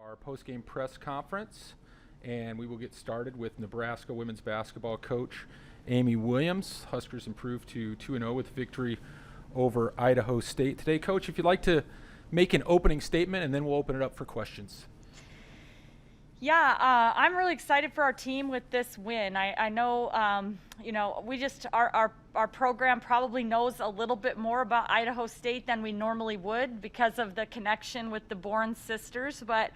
our post-game press conference, and we will get started with Nebraska women's basketball coach Amy Williams. Huskers improved to 2-0 with victory over Idaho State today. Coach, if you'd like to make an opening statement, and then we'll open it up for questions. Yeah, I'm really excited for our team with this win. I know, we just our program probably knows a little bit more about Idaho State than we normally would because of the connection with the Bourne sisters. But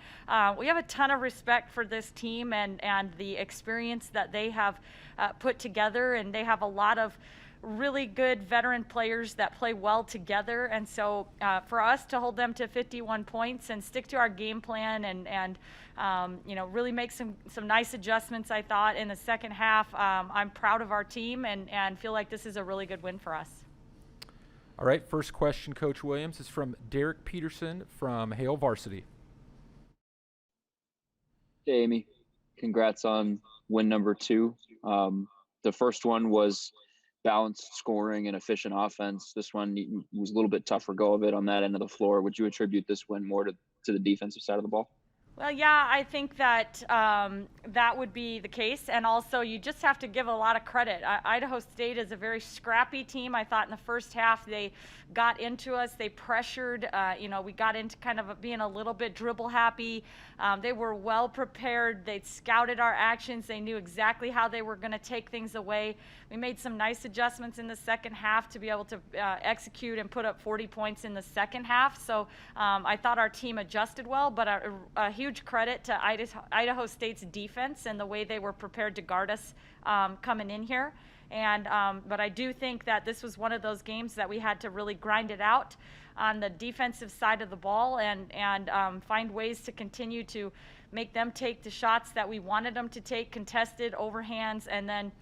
we have a ton of respect for this team and the experience that they have put together, and they have a lot of really good veteran players that play well together. And so for us to hold them to 51 points and stick to our game plan and really make some nice adjustments, I thought, in the second half, I'm proud of our team and feel like this is a really good win for us. All right, first question, Coach Williams, is from Derek Peterson from Hale Varsity. Hey, Amy. Congrats on win number 2. The first one was balanced scoring and efficient offense. This one was a little bit tougher go of it on that end of the floor. Would you attribute this win more to the defensive side of the ball? Well, yeah, I think that that would be the case. And also, you just have to give a lot of credit. Idaho State is a very scrappy team. I thought in the first half they got into us. They pressured. We got into kind of being a little bit dribble happy. They were well prepared. They'd scouted our actions. They knew exactly how they were going to take things away. We made some nice adjustments in the second half to be able to execute and put up 40 points in the second half. So I thought our team adjusted well, but a huge credit to Idaho State's defense and the way they were prepared to guard us coming in here. But I do think that this was one of those games that we had to really grind it out on the defensive side of the ball and find ways to continue to make them take the shots that we wanted them to take, contested, overhands, and then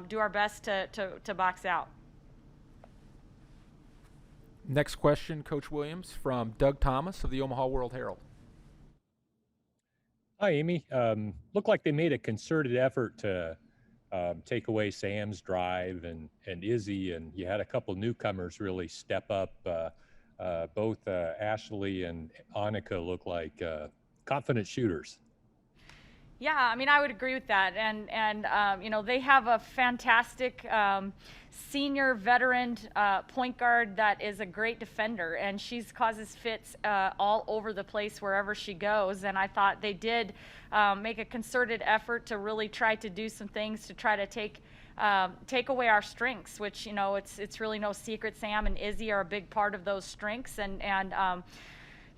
do our best to box out. Next question, Coach Williams, from Doug Thomas of the Omaha World-Herald. Hi, Amy. Looked like they made a concerted effort to take away Sam's drive and Izzy, and you had a couple newcomers really step up. Both Ashley and Annika look like confident shooters. Yeah, I mean, I would agree with that. And they have a fantastic senior veteran point guard that is a great defender, and she causes fits all over the place wherever she goes. And I thought they did make a concerted effort to really try to do some things to try to take away our strengths, which, it's really no secret Sam and Izzy are a big part of those strengths.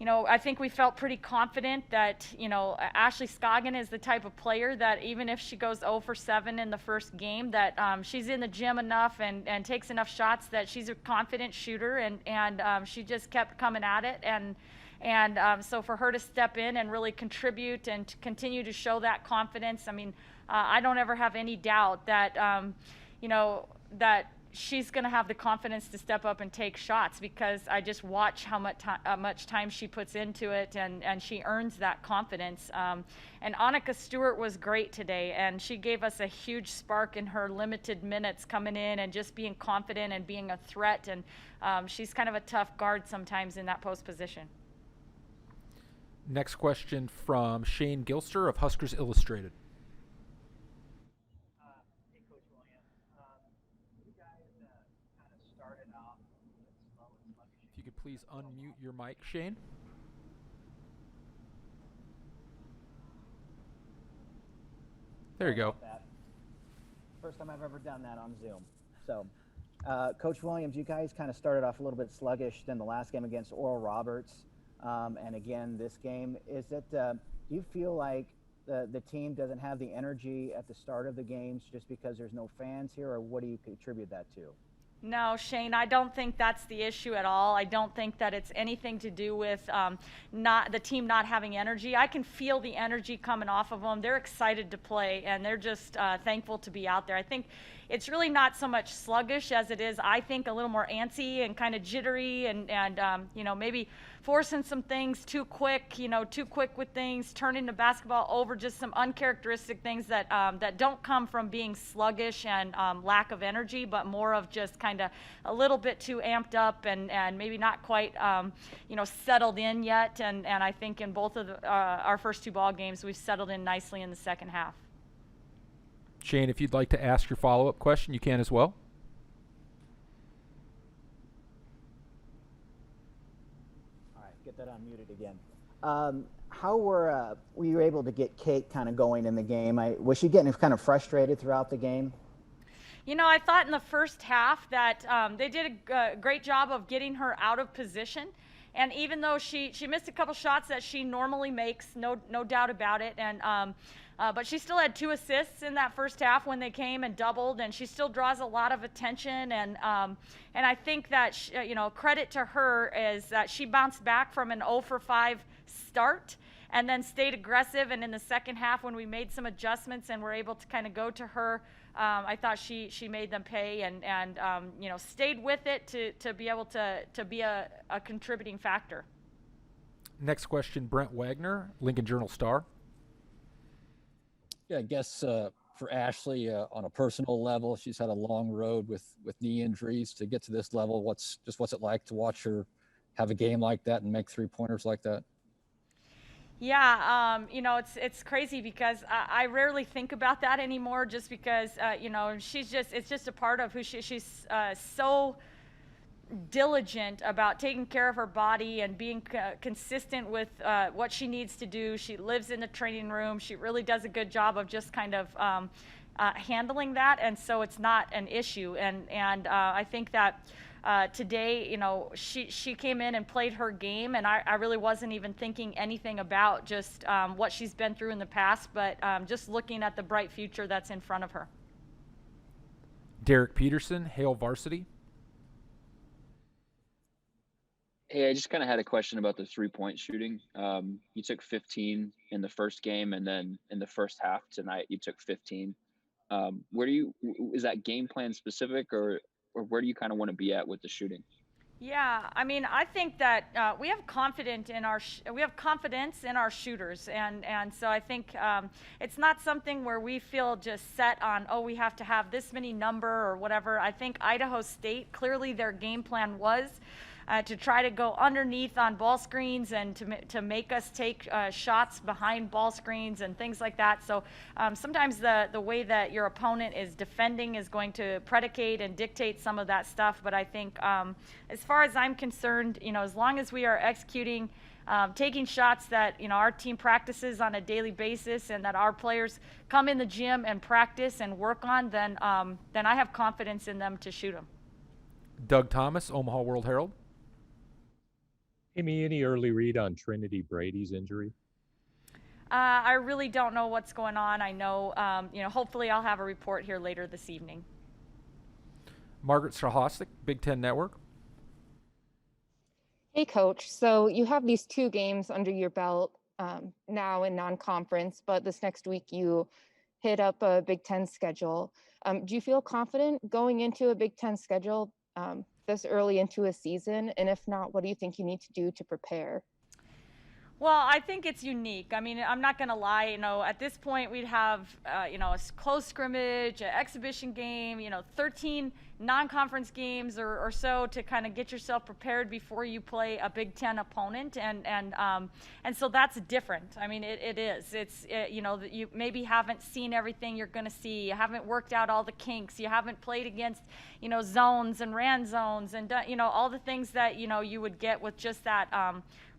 I think we felt pretty confident that, Ashley Scoggin is the type of player that even if she goes 0 for 7 in the first game, that she's in the gym enough and takes enough shots that she's a confident shooter, and she just kept coming at it. And so for her to step in and really contribute and to continue to show that confidence, I mean, I don't ever have any doubt that, that she's going to have the confidence to step up and take shots, because I just watch how much time she puts into it, and she earns that confidence. And Annika Stewart was great today, and she gave us a huge spark in her limited minutes coming in and just being confident and being a threat. And she's kind of a tough guard sometimes in that post position. Next question from Shane Gilster of Huskers Illustrated. If you could please unmute your mic, Shane. There you go. First time I've ever done that on Zoom. So, Coach Williams, you guys kind of started off a little bit sluggish than the last game against Oral Roberts. And again, this game, do you feel like the team doesn't have the energy at the start of the games just because there's no fans here, or what do you attribute that to? No, Shane, I don't think that's the issue at all. I don't think that it's anything to do with the team not having energy. I can feel the energy coming off of them. They're excited to play, and they're just thankful to be out there. I think it's really not so much sluggish as it is, I think, a little more antsy and kind of jittery and maybe forcing some things too quick, too quick with things, turning the basketball over, just some uncharacteristic things that that don't come from being sluggish and lack of energy, but more of just kind of a little bit too amped up and maybe not quite settled in yet. And I think in both of our first 2 ball games, we've settled in nicely in the second half. Shane, if you'd like to ask your follow-up question, you can as well. All right, get that unmuted again. How were you able to get Kate kind of going in the game? Was she getting kind of frustrated throughout the game? I thought in the first half that they did a great job of getting her out of position. And even though she missed a couple shots that she normally makes, no doubt about it, and but she still had 2 assists in that first half when they came and doubled, and she still draws a lot of attention. And I think that credit to her is that she bounced back from an 0 for 5 start and then stayed aggressive. And in the second half, when we made some adjustments and were able to kind of go to her, I thought she made them pay and stayed with it to be able to be a contributing factor. Next question, Brent Wagner, Lincoln Journal-Star. Yeah, I guess for Ashley, on a personal level, she's had a long road with knee injuries to get to this level. What's it like to watch her have a game like that and make 3-pointers like that? Yeah, it's crazy because I rarely think about that anymore, just because it's just a part of who she's so diligent about taking care of her body and being consistent with what she needs to do. She lives in the training room. She really does a good job of just kind of handling that, and so it's not an issue. And I think that today, she came in and played her game, and I really wasn't even thinking anything about just what she's been through in the past, but just looking at the bright future that's in front of her. Derek Peterson, Hale Varsity. Hey, I just kind of had a question about the 3-point shooting. You took 15 in the first game, and then in the first half tonight, you took 15. Is that game plan specific, or where do you kind of want to be at with the shooting? Yeah, I mean, I think that we have confidence in our shooters, and so I think it's not something where we feel just set on, we have to have this many number or whatever. I think Idaho State, clearly their game plan was to try to go underneath on ball screens and to make us take shots behind ball screens and things like that. So sometimes the way that your opponent is defending is going to predicate and dictate some of that stuff. But I think as far as I'm concerned, as long as we are executing, taking shots that our team practices on a daily basis and that our players come in the gym and practice and work on, then I have confidence in them to shoot them. Doug Thomas, Omaha World Herald. Amy, any early read on Trinity Brady's injury? I really don't know what's going on. I know, hopefully I'll have a report here later this evening. Margaret Strahostik, Big Ten Network. Hey, Coach. So you have these 2 games under your belt now in non-conference, but this next week you hit up a Big Ten schedule. Do you feel confident going into a Big Ten schedule this early into a season? And if not, what do you think you need to do to prepare? Well, I think it's unique. I mean, I'm not going to lie. At this point, we'd have, a close scrimmage, an exhibition game, 13 non-conference games or so to kind of get yourself prepared before you play a Big Ten opponent, and so that's different. I mean, it is. You maybe haven't seen everything you're going to see. You haven't worked out all the kinks. You haven't played against, zones and ran zones and all the things that you would get with just that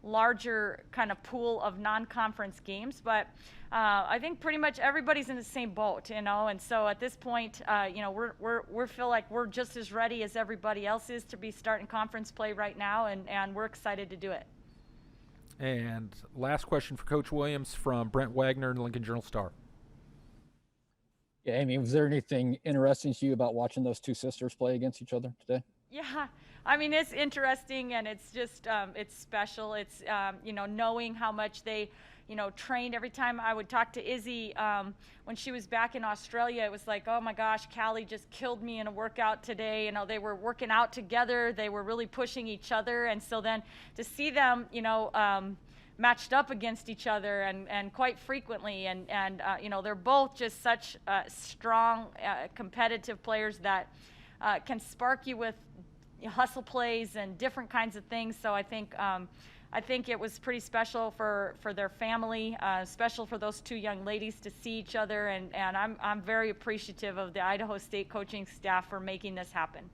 larger kind of pool of non-conference games. But I think pretty much everybody's in the same boat, and so at this point, we feel like we're just as ready as everybody else is to be starting conference play right now, and we're excited to do it. And last question for Coach Williams from Brent Wagner and Lincoln Journal-Star. Yeah, Amy, was there anything interesting to you about watching those 2 sisters play against each other today? Yeah, I mean, it's interesting, and it's just it's special. It's knowing how much they trained. Every time I would talk to Izzy when she was back in Australia, it was like, oh my gosh, Callie just killed me in a workout today. They were working out together. They were really pushing each other. And so then to see them, matched up against each other and quite frequently. And they're both just such strong, competitive players that can spark you with hustle plays and different kinds of things. So I think it was pretty special for their family, special for those two young ladies to see each other, and I'm very appreciative of the Idaho State coaching staff for making this happen.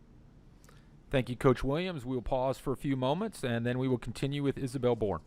Thank you, Coach Williams. We'll pause for a few moments, and then we will continue with Isabel Bourne.